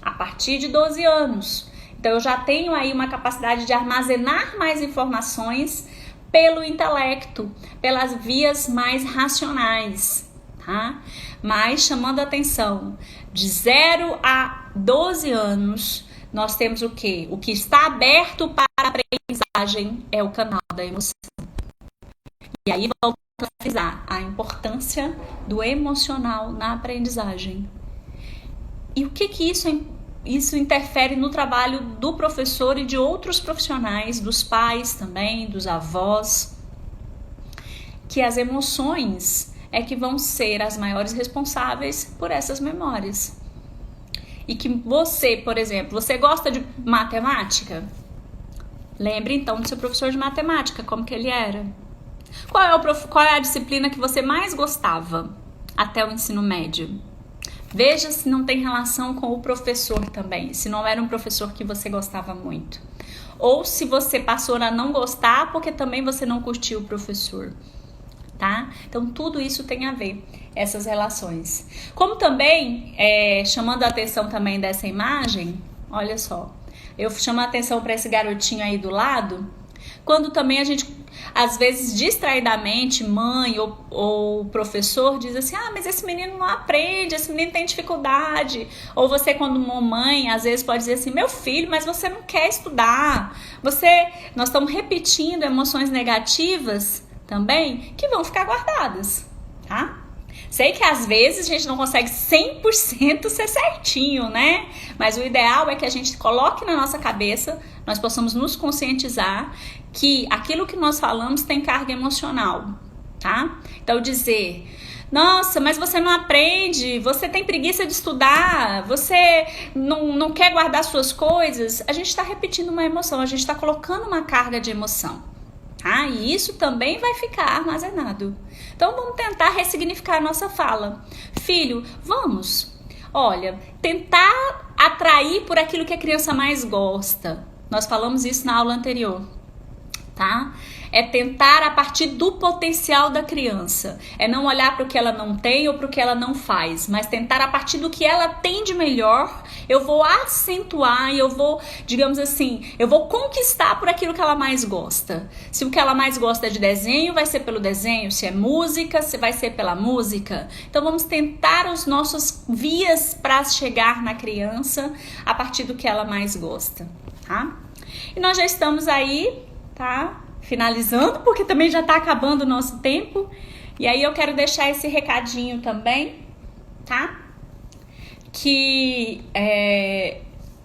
A partir de 12 anos. Então, eu já tenho aí uma capacidade de armazenar mais informações pelo intelecto, pelas vias mais racionais, tá? Mas, chamando a atenção, de 0 a 12 anos, nós temos o quê? O que está aberto para a aprendizagem é o canal da emoção. E aí, voltamos a frisar a importância do emocional na aprendizagem. E o que isso interfere no trabalho do professor e de outros profissionais, dos pais também, dos avós, que as emoções é que vão ser as maiores responsáveis por essas memórias. E que você, por exemplo, você gosta de matemática? Lembre então do seu professor de matemática, como que ele era. Qual é a disciplina que você mais gostava até o ensino médio? Veja se não tem relação com o professor também, se não era um professor que você gostava muito. Ou se você passou a não gostar porque também você não curtiu o professor, tá? Então, tudo isso tem a ver, essas relações. Como também, chamando a atenção também dessa imagem, olha só, eu chamo a atenção para esse garotinho aí do lado, quando também a gente, às vezes, distraidamente, mãe ou professor diz assim, mas esse menino não aprende, esse menino tem dificuldade. Ou você, quando mãe, às vezes pode dizer assim, meu filho, mas você não quer estudar. Nós estamos repetindo emoções negativas também, que vão ficar guardadas, tá? Sei que às vezes a gente não consegue 100% ser certinho, né? Mas o ideal é que a gente coloque na nossa cabeça, nós possamos nos conscientizar que aquilo que nós falamos tem carga emocional, tá? Então dizer, nossa, mas você não aprende, você tem preguiça de estudar, você não quer guardar suas coisas, a gente está repetindo uma emoção, a gente está colocando uma carga de emoção. E isso também vai ficar armazenado. Então, vamos tentar ressignificar a nossa fala. Filho, vamos, tentar atrair por aquilo que a criança mais gosta. Nós falamos isso na aula anterior, tá? É tentar a partir do potencial da criança. É não olhar para o que ela não tem ou para o que ela não faz, mas tentar a partir do que ela tem de melhor, eu vou acentuar e eu vou, digamos assim, eu vou conquistar por aquilo que ela mais gosta. Se o que ela mais gosta é de desenho, vai ser pelo desenho. Se é música, vai ser pela música. Então vamos tentar as nossas vias para chegar na criança a partir do que ela mais gosta, tá? E nós já estamos aí, tá? Finalizando, porque também já está acabando o nosso tempo. E aí eu quero deixar esse recadinho também, tá? Que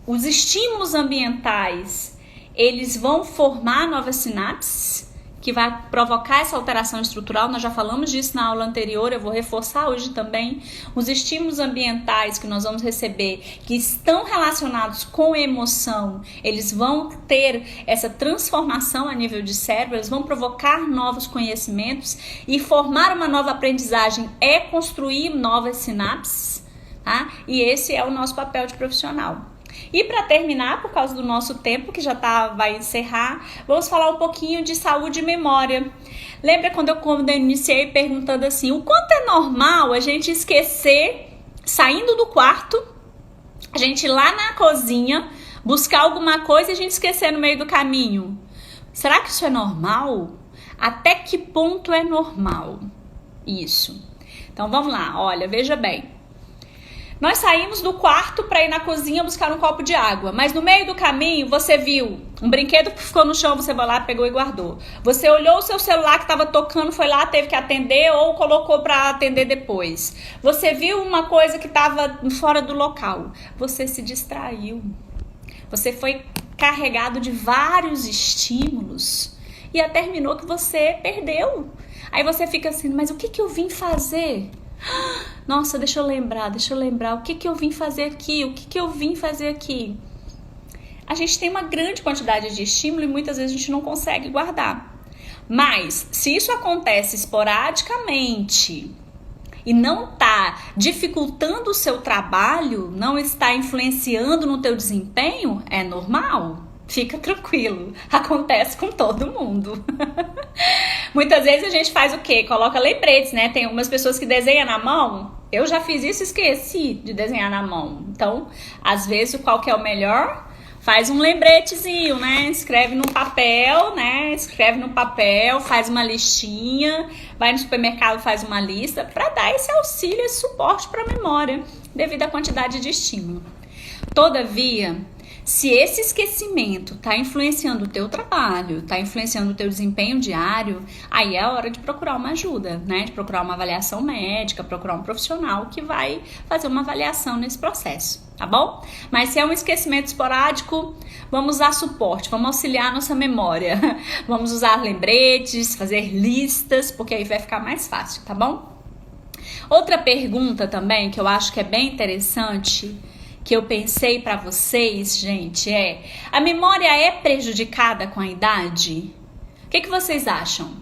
os estímulos ambientais, eles vão formar novas sinapses, que vai provocar essa alteração estrutural. Nós já falamos disso na aula anterior, eu vou reforçar hoje também. Os estímulos ambientais que nós vamos receber, que estão relacionados com emoção, eles vão ter essa transformação a nível de cérebro, eles vão provocar novos conhecimentos, e formar uma nova aprendizagem é construir novas sinapses, tá? E esse é o nosso papel de profissional. E para terminar, por causa do nosso tempo, que já vai encerrar, vamos falar um pouquinho de saúde e memória. Lembra quando eu iniciei perguntando assim, o quanto é normal a gente esquecer, saindo do quarto, a gente ir lá na cozinha, buscar alguma coisa e a gente esquecer no meio do caminho? Será que isso é normal? Até que ponto é normal isso? Então vamos lá, olha, veja bem. Nós saímos do quarto para ir na cozinha buscar um copo de água, mas no meio do caminho você viu um brinquedo que ficou no chão, você vai lá, pegou e guardou. Você olhou o seu celular que estava tocando, foi lá, teve que atender ou colocou para atender depois. Você viu uma coisa que estava fora do local, você se distraiu. Você foi carregado de vários estímulos e até terminou que você perdeu. Aí você fica assim, mas o que eu vim fazer? Nossa, deixa eu lembrar, o que eu vim fazer aqui, A gente tem uma grande quantidade de estímulo e muitas vezes a gente não consegue guardar. Mas, se isso acontece esporadicamente e não está dificultando o seu trabalho, não está influenciando no teu desempenho, é normal. Fica tranquilo, acontece com todo mundo. Muitas vezes a gente faz o quê? Coloca lembretes, né? Tem algumas pessoas que desenham na mão. Eu já fiz isso e esqueci de desenhar na mão. Então, às vezes, qual que é o melhor? Faz um lembretezinho, né? Escreve no papel, faz uma listinha, vai no supermercado, faz uma lista para dar esse auxílio, esse suporte para a memória, devido à quantidade de estímulo. Todavia, se esse esquecimento está influenciando o teu trabalho, está influenciando o teu desempenho diário, aí é a hora de procurar uma ajuda, né? De procurar uma avaliação médica, procurar um profissional que vai fazer uma avaliação nesse processo, tá bom? Mas se é um esquecimento esporádico, vamos usar suporte, vamos auxiliar a nossa memória. Vamos usar lembretes, fazer listas, porque aí vai ficar mais fácil, tá bom? Outra pergunta também que eu acho que é bem interessante, que eu pensei para vocês, gente, a memória é prejudicada com a idade? O que vocês acham?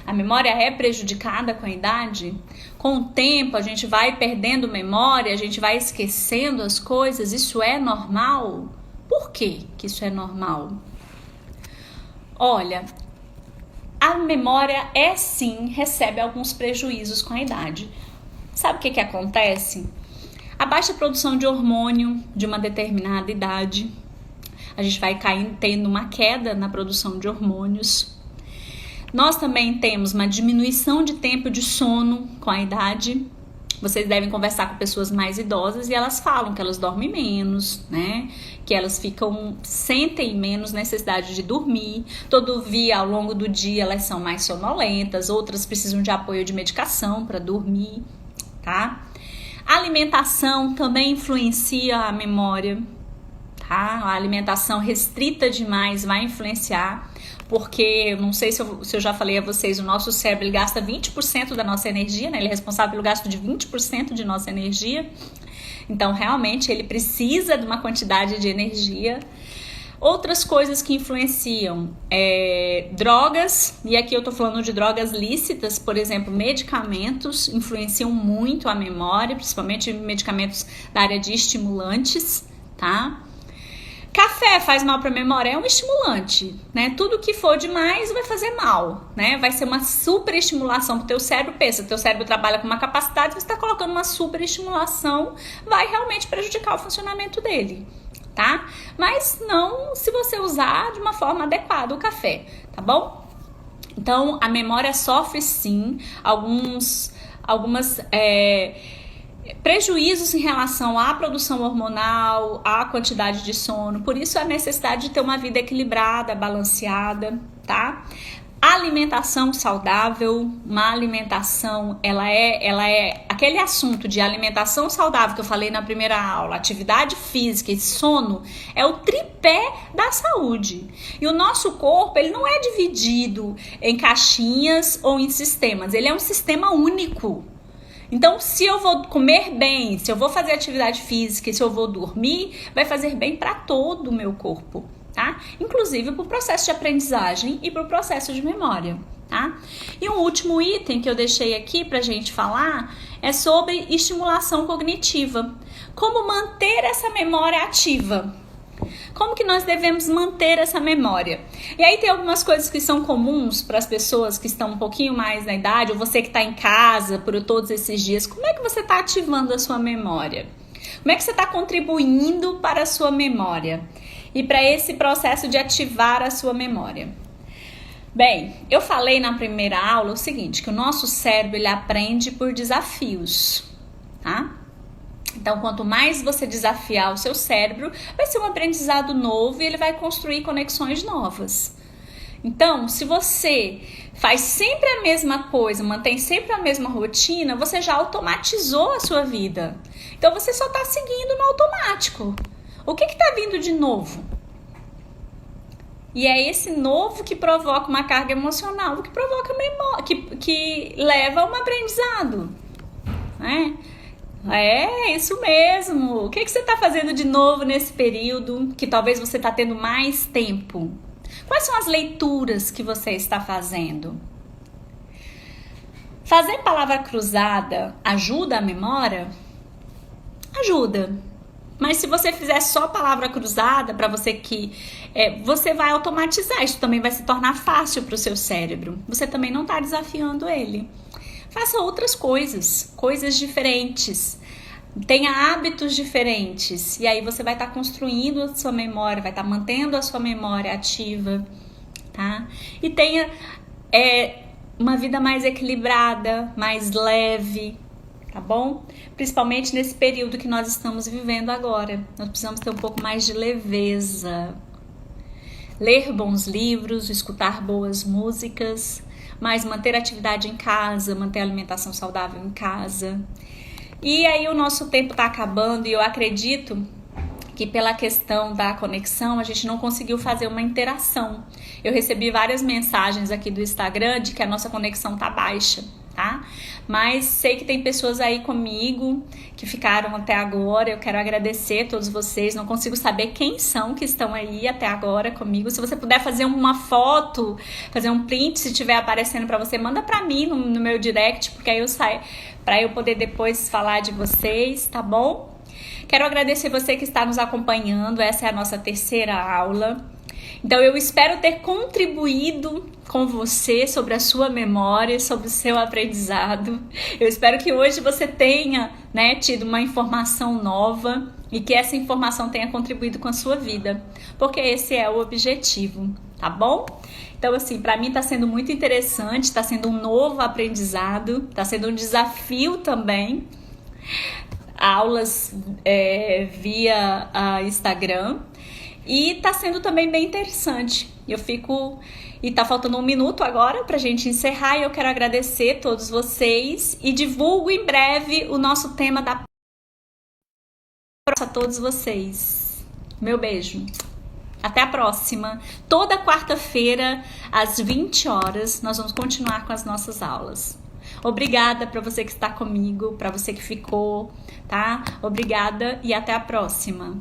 A memória é prejudicada com a idade? Com o tempo a gente vai perdendo memória, a gente vai esquecendo as coisas, isso é normal? Por que isso é normal? Olha, a memória recebe alguns prejuízos com a idade. Sabe o que acontece? A baixa produção de hormônio de uma determinada idade, a gente vai tendo uma queda na produção de hormônios. Nós também temos uma diminuição de tempo de sono com a idade. Vocês devem conversar com pessoas mais idosas e elas falam que elas dormem menos, né? Que elas sentem menos necessidade de dormir. Todavia, ao longo do dia, elas são mais sonolentas, outras precisam de apoio de medicação para dormir, tá? A alimentação também influencia a memória, tá? A alimentação restrita demais vai influenciar, porque, não sei se eu já falei a vocês, o nosso cérebro ele gasta 20% da nossa energia, né? Ele é responsável pelo gasto de 20% de nossa energia. Então, realmente, ele precisa de uma quantidade de energia. Outras coisas que influenciam, drogas, e aqui eu tô falando de drogas lícitas, por exemplo, medicamentos influenciam muito a memória, principalmente medicamentos da área de estimulantes, tá? Café faz mal para a memória, é um estimulante, né? Tudo que for demais vai fazer mal, né? Vai ser uma super estimulação pro teu cérebro. Pensa, teu cérebro trabalha com uma capacidade, você está colocando uma super estimulação, vai realmente prejudicar o funcionamento dele, tá? Mas não se você usar de uma forma adequada o café, tá bom? Então, a memória sofre sim algumas prejuízos em relação à produção hormonal, à quantidade de sono. Por isso, a necessidade de ter uma vida equilibrada, balanceada, tá? Alimentação saudável, uma alimentação, ela é aquele assunto de alimentação saudável que eu falei na primeira aula, atividade física e sono, é o tripé da saúde. E o nosso corpo, ele não é dividido em caixinhas ou em sistemas, ele é um sistema único. Então, se eu vou comer bem, se eu vou fazer atividade física, se eu vou dormir, vai fazer bem para todo o meu corpo, tá? Inclusive para o processo de aprendizagem e para o processo de memória, tá? E um último item que eu deixei aqui pra gente falar é sobre estimulação cognitiva. Como manter essa memória ativa? Como que nós devemos manter essa memória? E aí tem algumas coisas que são comuns para as pessoas que estão um pouquinho mais na idade, ou você que está em casa por todos esses dias. Como é que você está ativando a sua memória? Como é que você está contribuindo para a sua memória? E para esse processo de ativar a sua memória? Bem, eu falei na primeira aula o seguinte, que o nosso cérebro ele aprende por desafios, tá? Então, quanto mais você desafiar o seu cérebro, vai ser um aprendizado novo e ele vai construir conexões novas. Então, se você faz sempre a mesma coisa, mantém sempre a mesma rotina, você já automatizou a sua vida. Então, você só está seguindo no automático. O que está vindo de novo? E é esse novo que provoca uma carga emocional, que provoca memória, que leva a um aprendizado, né? É isso mesmo. O que você está fazendo de novo nesse período que talvez você está tendo mais tempo? Quais são as leituras que você está fazendo? Fazer palavra cruzada ajuda a memória? Ajuda. Mas se você fizer só palavra cruzada, para você você vai automatizar. Isso também vai se tornar fácil para o seu cérebro. Você também não está desafiando ele. Faça outras coisas diferentes. Tenha hábitos diferentes. E aí você vai estar construindo a sua memória, vai estar mantendo a sua memória ativa, tá? E tenha uma vida mais equilibrada, mais leve, tá bom? Principalmente nesse período que nós estamos vivendo agora. Nós precisamos ter um pouco mais de leveza. Ler bons livros, escutar boas músicas, mas manter a atividade em casa, manter a alimentação saudável em casa. E aí o nosso tempo está acabando e eu acredito que pela questão da conexão a gente não conseguiu fazer uma interação. Eu recebi várias mensagens aqui do Instagram de que a nossa conexão tá baixa, tá? Mas sei que tem pessoas aí comigo que ficaram até agora. Eu quero agradecer a todos vocês. Não consigo saber quem são que estão aí até agora comigo. Se você puder fazer uma foto, fazer um print, se estiver aparecendo para você, manda para mim no meu direct, porque aí eu saio para eu poder depois falar de vocês, tá bom? Quero agradecer você que está nos acompanhando. Essa é a nossa terceira aula. Então eu espero ter contribuído com você sobre a sua memória, sobre o seu aprendizado. Eu espero que hoje você tenha, tido uma informação nova e que essa informação tenha contribuído com a sua vida, porque esse é o objetivo, tá bom? Então assim, para mim está sendo muito interessante, está sendo um novo aprendizado, está sendo um desafio também. Aulas via Instagram. E tá sendo também bem interessante. E tá faltando 1 minuto agora pra gente encerrar. E eu quero agradecer a todos vocês. E divulgo em breve o nosso tema da a todos vocês. Meu beijo. Até a próxima. Toda quarta-feira, às 20 horas, nós vamos continuar com as nossas aulas. Obrigada para você que está comigo, para você que ficou, tá? Obrigada e até a próxima.